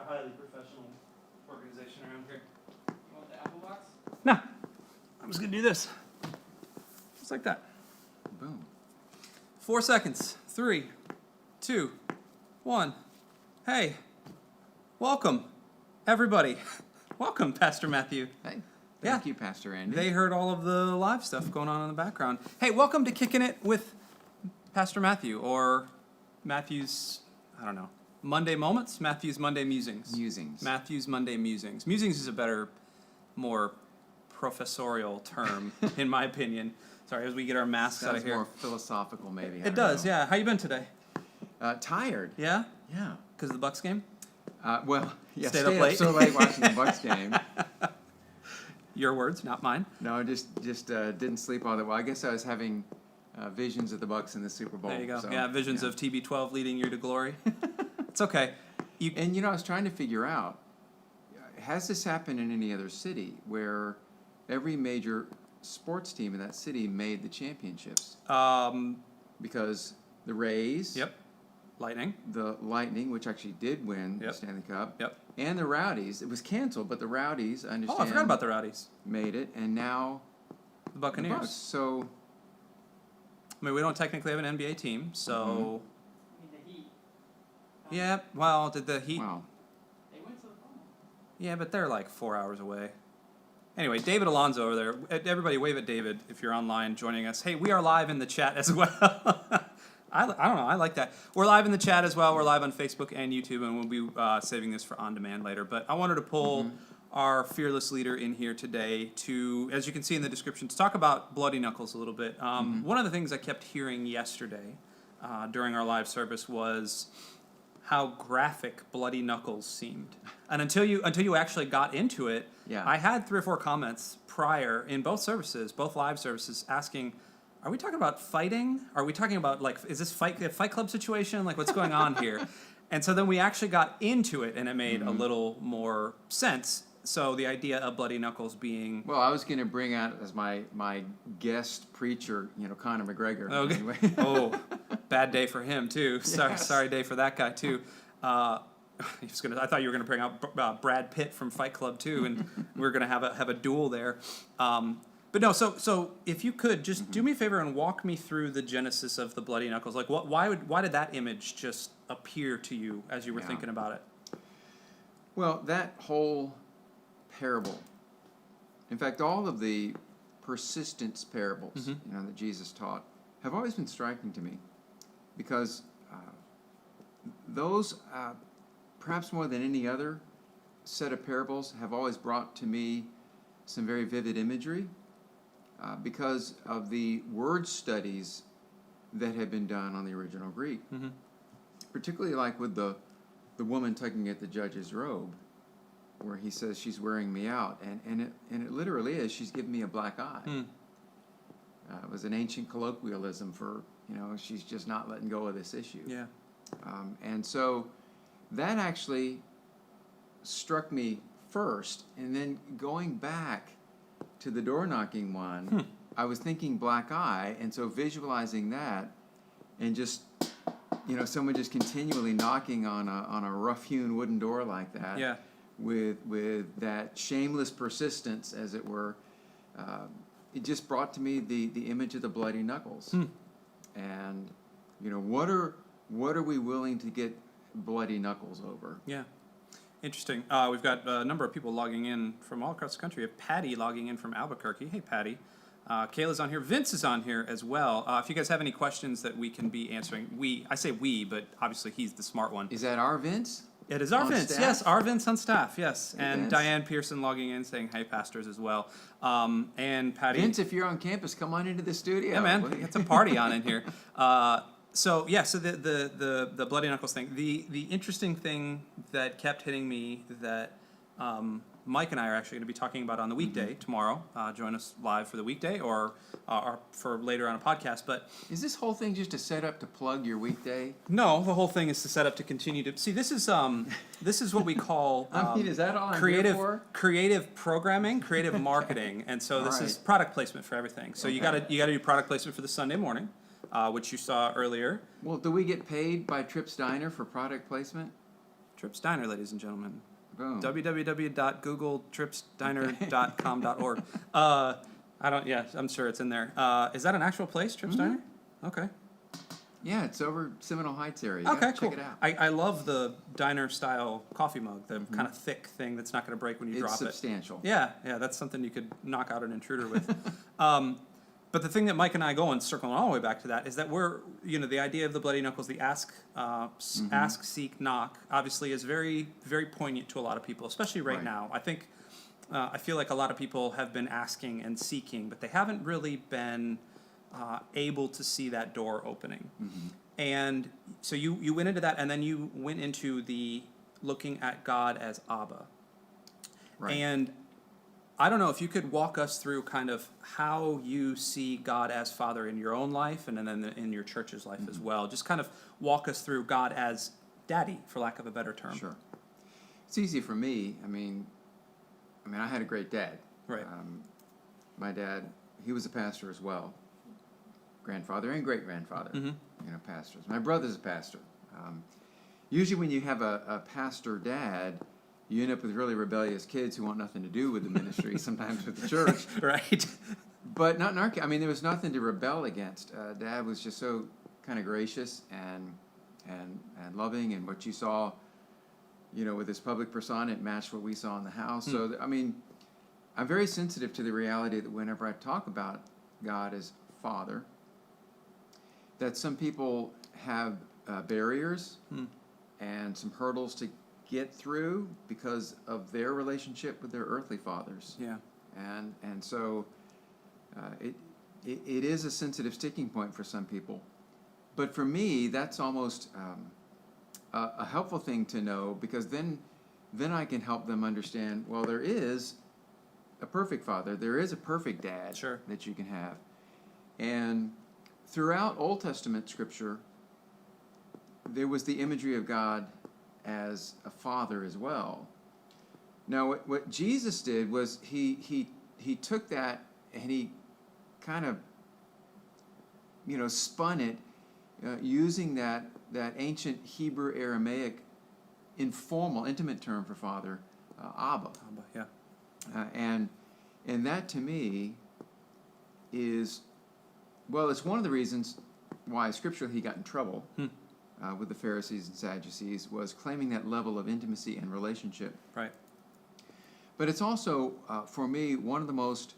highly professional organization around here. You want the apple box? No, I'm just gonna do this. Just like that. Boom. 4 seconds. 3, 2, 1. Hey, welcome, everybody. Welcome, Pastor Matthew. Hey. Yeah. Thank you, Pastor Andy. They heard all of the live stuff going on in the background. Hey, welcome to Kickin' It with Pastor Matthew, or Matthew's, I don't know, Monday Moments? Matthew's Monday Musings. Musings. Matthew's Monday Musings. Musings is a better, more professorial term, in my opinion. Sorry, as we get our masks out of Sounds here. more philosophical, maybe. It does, yeah. How you been today? Tired. Yeah? Yeah. Because of the Bucks game? Well, yeah, Stayed stayed up late? so late watching the Bucks game. Your words, not mine. No, I just didn't sleep all that well. I guess I was having visions of the Bucks in the Super Bowl. There you go. So, Yeah, visions of TB12 leading you to glory. It's okay. And I was trying to figure out, has this happened in any other city where every major sports team in that city made the championships? Because the Rays, Yep. Lightning. the Lightning, which actually did win Yep. the Stanley Cup, Yep. and the Rowdies. It was canceled, but the Rowdies, I understand, Oh, I forgot about the Rowdies. made it, and now The the Buccaneers. Bucks. So I mean, we don't technically have an NBA team, so... I mean, the Heat. Yeah, well, did the Heat... wow. They went to the final. Yeah, but they're like 4 hours away. Anyway, David Alonso over there. Everybody wave at David if you're online joining us. Hey, we are live in the chat as well. I don't know. I like that. We're live in the chat as well. We're live on Facebook and YouTube, and we'll be saving this for on-demand later. But I wanted to pull our fearless leader in here today to, as you can see in the description, to talk about Bloody Knuckles a little bit. One of the things I kept hearing yesterday during our live service was how graphic Bloody Knuckles seemed. And until you actually got into it, Yeah. I had 3 or 4 comments prior in both services, both live services, asking, are we talking about fighting? Are we talking about, like, is this a Fight Club situation? Like, what's going on here? And so then we actually got into it, and it made a little more sense. So the idea of Bloody Knuckles being... Well, I was going to bring out as my guest preacher, Conor McGregor. Okay. Anyway. Oh, bad day for him, too. Yes. Sorry day for that guy, too. I thought you were going to bring out Brad Pitt from Fight Club, too, and we were going to have a duel there. But no, so if you could just do me a favor and walk me through the genesis of the Bloody Knuckles. Like, why did that image just appear to you as you were thinking about it? Well, that whole parable, in fact, all of the persistence parables, that Jesus taught, have always been striking to me, because those, perhaps more than any other set of parables, have always brought to me some very vivid imagery, because of the word studies that have been done on the original Greek. Particularly like with the woman tugging at the judge's robe, where he says she's wearing me out, and it literally is, she's giving me a black eye. It was an ancient colloquialism for, she's just not letting go of this issue. Yeah. And so that actually struck me first, and then going back to the door knocking one, I was thinking black eye, and so visualizing that, and just, someone just continually knocking on a rough-hewn wooden door like that. Yeah. With that shameless persistence, as it were, it just brought to me the image of the bloody knuckles. And what are we willing to get bloody knuckles over? Yeah. Interesting. We've got a number of people logging in from all across the country. We have Patty logging in from Albuquerque. Hey, Patty. Kayla's on here. Vince is on here as well. If you guys have any questions that we can be answering, I say we, but obviously he's the smart one. Is that our Vince? It is our On Vince, staff? yes, our Vince on staff, yes. Hey, and Vince. Diane Pearson logging in saying, hey, pastors as well. And Patty. Vince, if you're on campus, come on into the studio. Yeah, man, What do you- it's a party on in here. So the Bloody Knuckles thing. The interesting thing that kept hitting me that Mike and I are actually going to be talking about on the weekday tomorrow. Join us live for the weekday or for later on a podcast. But Is this whole thing just a setup to plug your weekday? no, the whole thing is to set up to continue to see. This is what we call I mean, is that all I'm creative here for? creative programming, creative marketing, and so this is product placement for everything. So you gotta do product placement for the Sunday morning, which you saw earlier. Well, do we get paid by Trips Diner for product placement? Trips Diner, ladies and gentlemen. Boom. www.googletripsdiner.com.org. I don't. Yeah, I'm sure it's in there. Is that an actual place, Trips Mhm. Diner? Okay. Yeah, it's over Seminole Heights area. You Okay, gotta cool. Check it out. I love the diner style coffee mug, the kind of thick thing that's not going to break when you It's drop it. substantial. Yeah, that's something you could knock out an intruder with. But the thing that Mike and I go and circling all the way back to that is that we're, the idea of the bloody knuckles, the ask, seek, knock, obviously is very, very poignant to a lot of people, especially right Right. now. I think, I feel like a lot of people have been asking and seeking, but they haven't really been able to see that door opening. Mm-hmm. And so you went into that, and then you went into the looking at God as Abba. Right. And I don't know if you could walk us through kind of how you see God as Father in your own life and then in your church's life as well. Just kind of walk us through God as Daddy, for lack of a better term. Sure. It's easy for me. I mean, I had a great dad. Right. My dad, he was a pastor as well. Grandfather and great-grandfather, Mm-hmm. Pastors. My brother's a pastor. Usually when you have a pastor dad, you end up with really rebellious kids who want nothing to do with the ministry, sometimes with the church. Right. But not in our case. There was nothing to rebel against. Dad was just so kind of gracious and loving, and what you saw, with his public persona, it matched what we saw in the house. So, I'm very sensitive to the reality that whenever I talk about God as Father, that some people have barriers and some hurdles to get through because of their relationship with their earthly fathers. Yeah. And so it is a sensitive sticking point for some people. But for me, that's almost a helpful thing to know, because then I can help them understand, well, there is a perfect father. There is a perfect dad Sure. that you can have. And throughout Old Testament scripture, there was the imagery of God as a father as well. Now, what Jesus did was he took that and he kind of, spun it using that ancient Hebrew Aramaic informal, intimate term for father, Abba. Abba, yeah. And that to me is, well, it's one of the reasons why scripturally he got in trouble with the Pharisees and Sadducees, was claiming that level of intimacy and relationship. Right. But it's also, for me, one of the most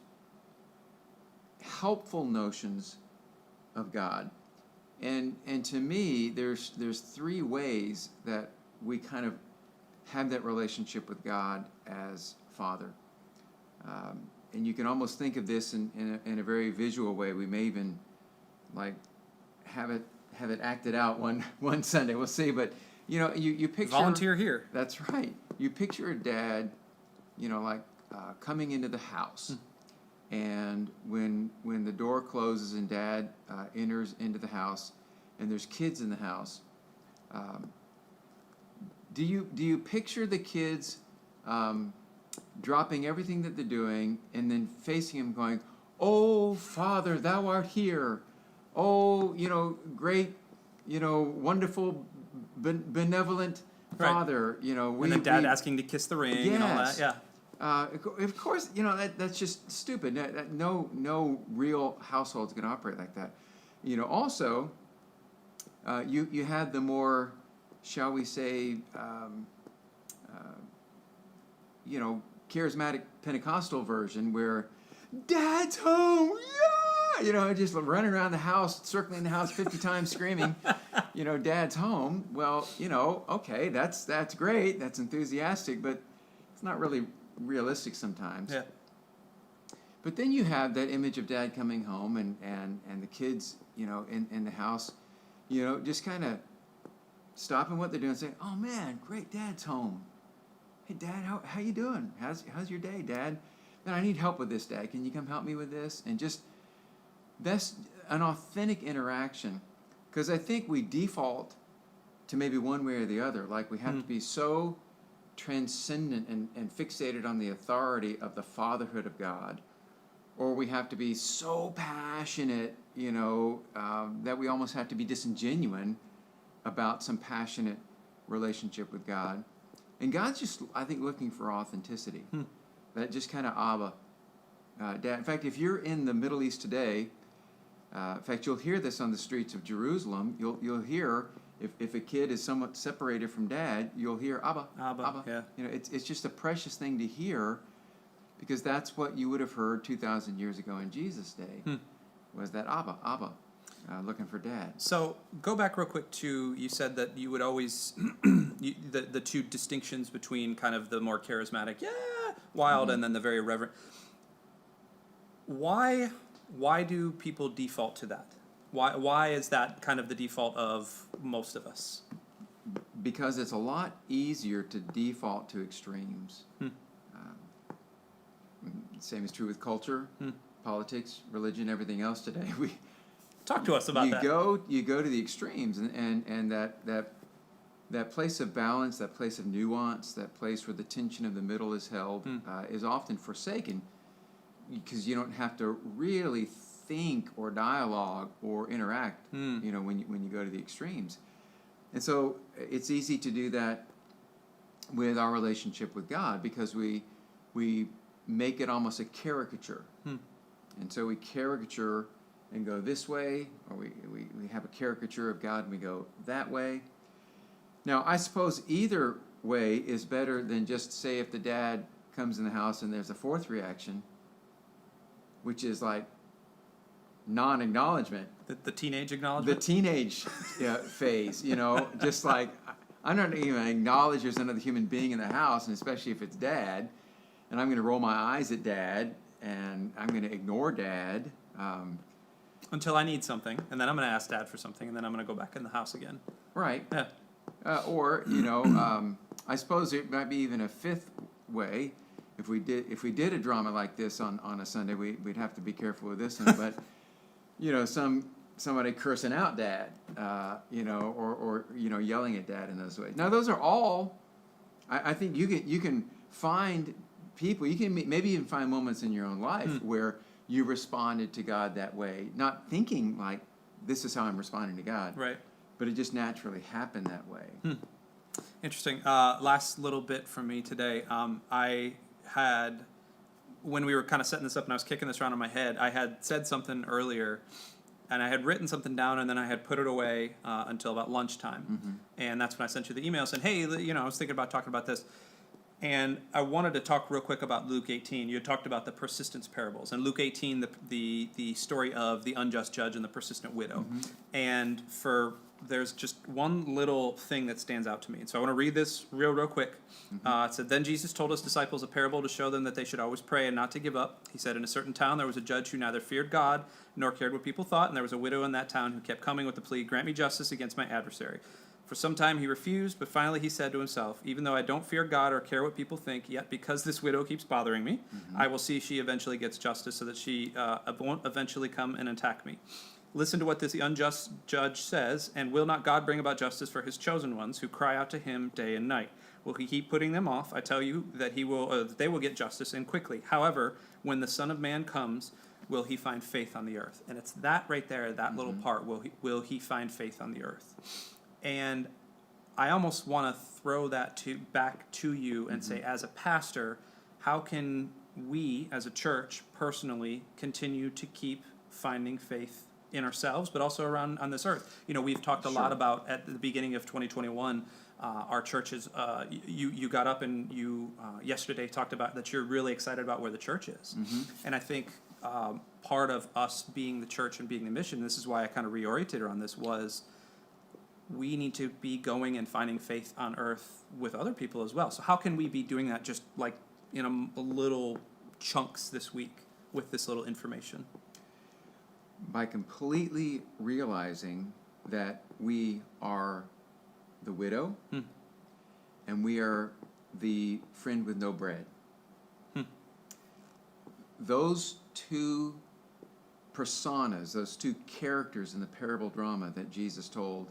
helpful notions of God. And to me, there's three ways that we kind of have that relationship with God as Father. And you can almost think of this in a very visual way. We may even have it acted out one Sunday. We'll see. But you picture Volunteer here. That's right. You picture a dad, coming into the house, and when the door closes and Dad enters into the house, and there's kids in the house. Do you picture the kids dropping everything that they're doing and then facing him, going, "Oh, Father, thou art here. Oh, great, wonderful, benevolent Father." And then Dad asking to kiss the ring and all that. Yes. Yeah. Of course, that's just stupid. No real household's going to operate like that. Also, you had the more, shall we say, charismatic Pentecostal version where Dad's home, yeah! Just running around the house, circling the house 50 times, screaming, Dad's home. Well, okay, that's great, that's enthusiastic, but it's not really realistic sometimes. Yeah. But then you have that image of Dad coming home and the kids, in the house, just kind of stopping what they're doing and saying, "Oh man, great, Dad's home. Hey Dad, how you doing? How's your day, Dad? Man, I need help with this, Dad. Can you come help me with this?" And just, that's an authentic interaction, because I think we default to maybe one way or the other. Like we have to be so transcendent and fixated on the authority of the fatherhood of God, or we have to be so passionate, that we almost have to be disingenuous about some passionate relationship with God. And God's just, I think, looking for authenticity. That just kind of Abba, Dad. In fact, if you're in the Middle East today, in fact, you'll hear this on the streets of Jerusalem. You'll hear, if a kid is somewhat separated from Dad, you'll hear Abba, Abba, yeah. You know, it's just a precious thing to hear, because that's what you would have heard 2,000 years ago in Jesus' day, was that Abba, looking for Dad. So go back real quick to, you said that you would always, the two distinctions between kind of the more charismatic, wild, and then the very reverent. Why do people default to that? Why is that kind of the default of most of us? Because it's a lot easier to default to extremes. Same is true with culture, politics, religion, everything else today. Talk to us about that. You go to the extremes, and that place of balance, that place of nuance, that place where the tension of the middle is held, is often forsaken, because you don't have to really think or dialogue or interact. You know, when you go to the extremes, and so it's easy to do that with our relationship with God, because we make it almost a caricature, and so we caricature and go this way, or we have a caricature of God and we go that way. Now, I suppose either way is better than just, say, if the dad comes in the house and there's a fourth reaction, which is like non-acknowledgement. The teenage acknowledgement? The teenage phase, you know, just like, I'm not even acknowledge there's another human being in the house, and especially if it's Dad, and I'm going to roll my eyes at Dad, and I'm going to ignore Dad. Until I need something, and then I'm going to ask Dad for something, and then I'm going to go back in the house again. Right. Yeah. Or, you know, I suppose it might be even a fifth way. If we did a drama like this on a Sunday, we'd have to be careful with this one. But, you know, somebody cursing out Dad, you know, or you know, yelling at Dad in those ways. Now, those are all. I think you can find people. You can maybe even find moments in your own life where you responded to God that way, not thinking like, this is how I'm responding to God. Right. But it just naturally happened that way. Interesting. Last little bit from me today. I had, when we were kind of setting this up and I was kicking this around in my head, I had said something earlier, and I had written something down, and then I had put it away until about lunchtime. And that's when I sent you the email saying, hey, you know, I was thinking about talking about this. And I wanted to talk real quick about Luke 18. You had talked about the persistence parables. And Luke 18, the story of the unjust judge and the persistent widow. And there's just one little thing that stands out to me. And so I want to read this real quick. It said, then Jesus told his disciples a parable to show them that they should always pray and not to give up. He said, in a certain town there was a judge who neither feared God nor cared what people thought. And there was a widow in that town who kept coming with the plea, grant me justice against my adversary. For some time he refused, but finally he said to himself, even though I don't fear God or care what people think, yet because this widow keeps bothering me, I will see she eventually gets justice so that she won't eventually come and attack me. Listen to what this unjust judge says, and will not God bring about justice for his chosen ones who cry out to him day and night? Will he keep putting them off? I tell you that they will get justice, and quickly. However, when the Son of Man comes, will he find faith on the earth? And it's that right there, that little part, will he find faith on the earth? And I almost want to throw that back to you and say, as a pastor, how can we, as a church, personally continue to keep finding faith in ourselves, but also around on this earth? You know, we've talked a lot about, at the beginning of 2021, our churches, you got up and you yesterday talked about that you're really excited about where the church is. And I think part of us being the church and being the mission, this is why I kind of reoriented on this, was we need to be going and finding faith on earth with other people as well. So how can we be doing that just like in a little chunks this week with this little information? By completely realizing that we are the widow and we are the friend with no bread. Those two personas, those two characters in the parable drama that Jesus told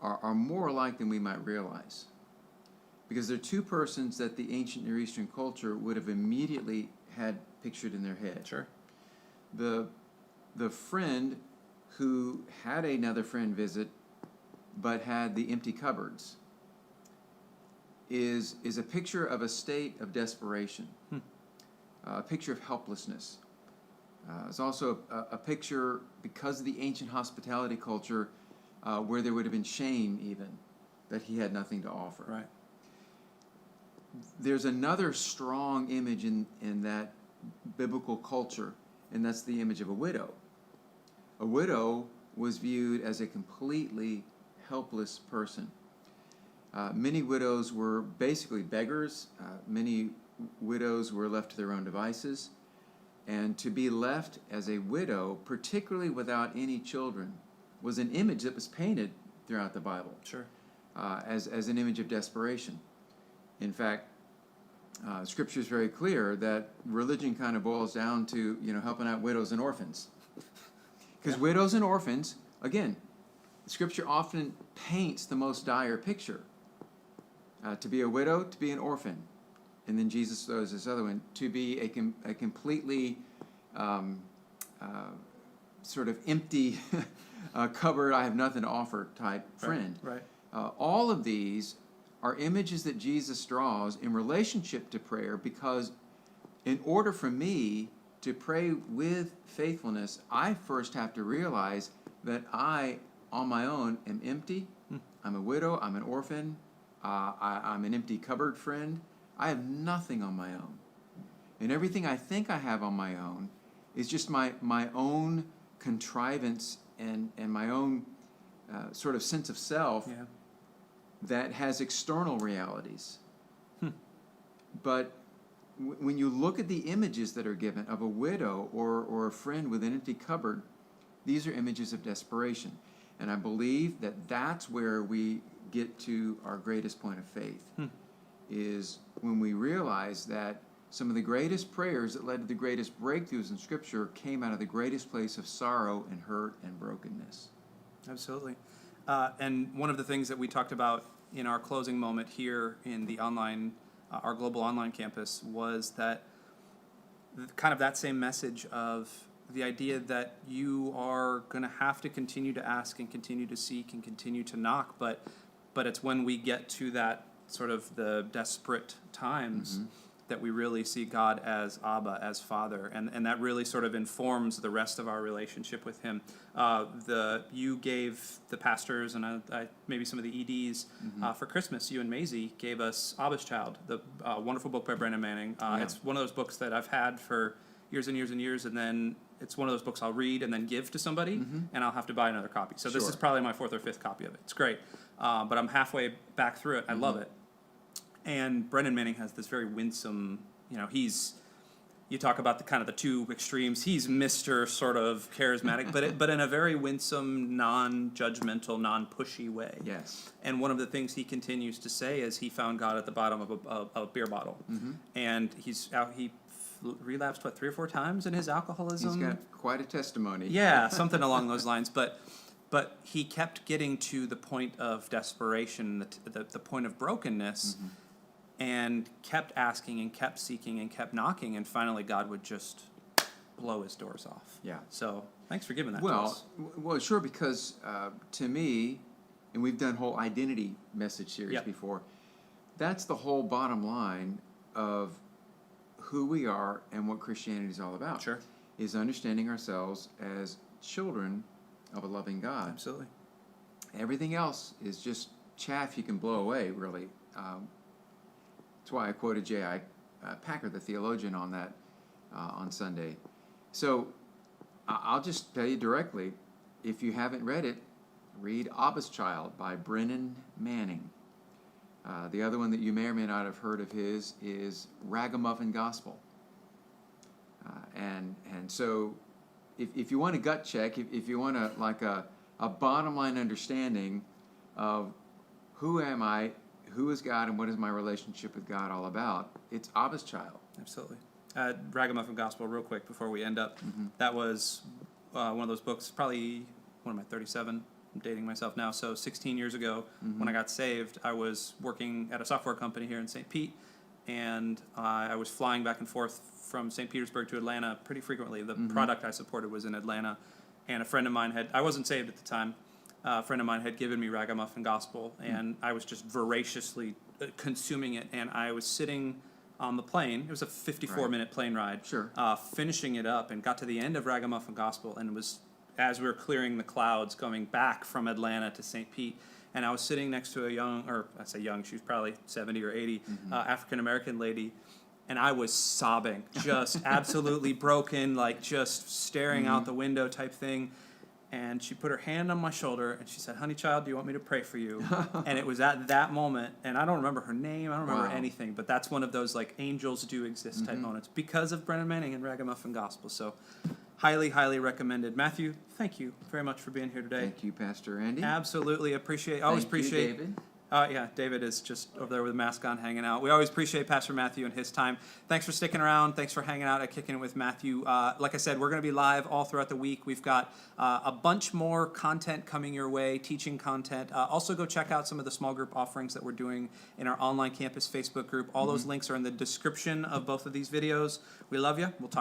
are more alike than we might realize. Because they're two persons that the ancient Near Eastern culture would have immediately had pictured in their head. Sure. The friend who had another friend visit but had the empty cupboards. is a picture of a state of desperation, a picture of helplessness. It's also a picture, because of the ancient hospitality culture, where there would have been shame even, that he had nothing to offer. Right. There's another strong image in that biblical culture, and that's the image of a widow. A widow was viewed as a completely helpless person. Many widows were basically beggars. Many widows were left to their own devices. And to be left as a widow, particularly without any children, was an image that was painted throughout the Bible. Sure. As an image of desperation. In fact, Scripture is very clear that religion kind of boils down to, helping out widows and orphans. Because widows and orphans, again, Scripture often paints the most dire picture. To be a widow, to be an orphan. And then Jesus throws this other one, to be a completely sort of empty cupboard, I have nothing to offer type friend. Right. All of these are images that Jesus draws in relationship to prayer, because in order for me to pray with faithfulness, I first have to realize that I, on my own, am empty. I'm a widow. I'm an orphan. I'm an empty cupboard friend. I have nothing on my own. And everything I think I have on my own is just my own contrivance and my own sort of sense of self that has external realities. But when you look at the images that are given of a widow or a friend with an empty cupboard, these are images of desperation. And I believe that that's where we get to our greatest point of faith, is when we realize that some of the greatest prayers that led to the greatest breakthroughs in Scripture came out of the greatest place of sorrow and hurt and brokenness. Absolutely. And one of the things that we talked about in our closing moment here in the online, our global online campus, was that kind of that same message of the idea that you are going to have to continue to ask and continue to seek and continue to knock, but it's when we get to that sort of the desperate times that we really see God as Abba, as Father, and that really sort of informs the rest of our relationship with Him. You gave the pastors and I maybe some of the EDs for Christmas. You and Maisie gave us Abba's Child, the wonderful book by Brendan Manning. It's one of those books that I've had for years and years and years, and then it's one of those books I'll read and then give to somebody, and I'll have to buy another copy. So this is probably my 4th or 5th copy of it. It's great, but I'm halfway back through it. I love it. And Brendan Manning has this very winsome, you talk about the kind of the two extremes. He's Mr. sort of charismatic, but in a very winsome, non-judgmental, non-pushy way. Yes. And one of the things he continues to say is he found God at the bottom of a beer bottle, and he relapsed 3 or 4 times in his alcoholism. He's got quite a testimony. Yeah, something along those lines, but he kept getting to the point of desperation, the point of brokenness. And kept asking and kept seeking and kept knocking, and finally God would just blow his doors off. Yeah. So thanks for giving that to us. Well, sure, because to me, and we've done whole identity message series before, that's the whole bottom line of who we are and what Christianity is all about. Sure. Is understanding ourselves as children of a loving God. Absolutely. Everything else is just chaff you can blow away, really. That's why I quoted J.I. Packer, the theologian, on that on Sunday. So I'll just tell you directly, if you haven't read it, read Abba's Child by Brennan Manning. The other one that you may or may not have heard of his is Ragamuffin Gospel. And so if you want a gut check, if you want a bottom line understanding of who am I, who is God, and what is my relationship with God all about, it's Abba's Child. Absolutely. Ragamuffin Gospel, real quick before we end up. That was one of those books, probably, what am I, 37? I'm dating myself now. So 16 years ago, when I got saved, I was working at a software company here in St. Pete, and I was flying back and forth from St. Petersburg to Atlanta pretty frequently. The product I supported was in Atlanta, and a friend of mine I wasn't saved at the time, a friend of mine had given me Ragamuffin Gospel, and I was just voraciously consuming it, and I was sitting on the plane. It was a 54-minute plane ride. Sure. Finishing it up, and got to the end of Ragamuffin Gospel, and it was as we were clearing the clouds going back from Atlanta to St. Pete, and I was sitting next to a young, or I say young, she was probably 70 or 80, African American lady, and I was sobbing, just absolutely broken, like just staring out the window type thing. And she put her hand on my shoulder and she said, "Honey child, do you want me to pray for you?" And it was at that moment, and I don't remember her name, I don't remember anything, but that's one of those like angels do exist type moments because of Brennan Manning and Ragamuffin Gospel. So highly, highly recommended. Matthew, thank you very much for being here today. Thank you, Pastor Andy. Absolutely appreciate, always Thank you, appreciate. David. Yeah, David is just over there with a mask on hanging out. We always appreciate Pastor Matthew and his time. Thanks for sticking around. Thanks for hanging out at Kicking It with Matthew. Like I said, we're going to be live all throughout the week. We've got a bunch more content coming your way, teaching content. Also, go check out some of the small group offerings that we're doing in our online campus Facebook group. All those links are in the description of both of these videos. We love you. We'll talk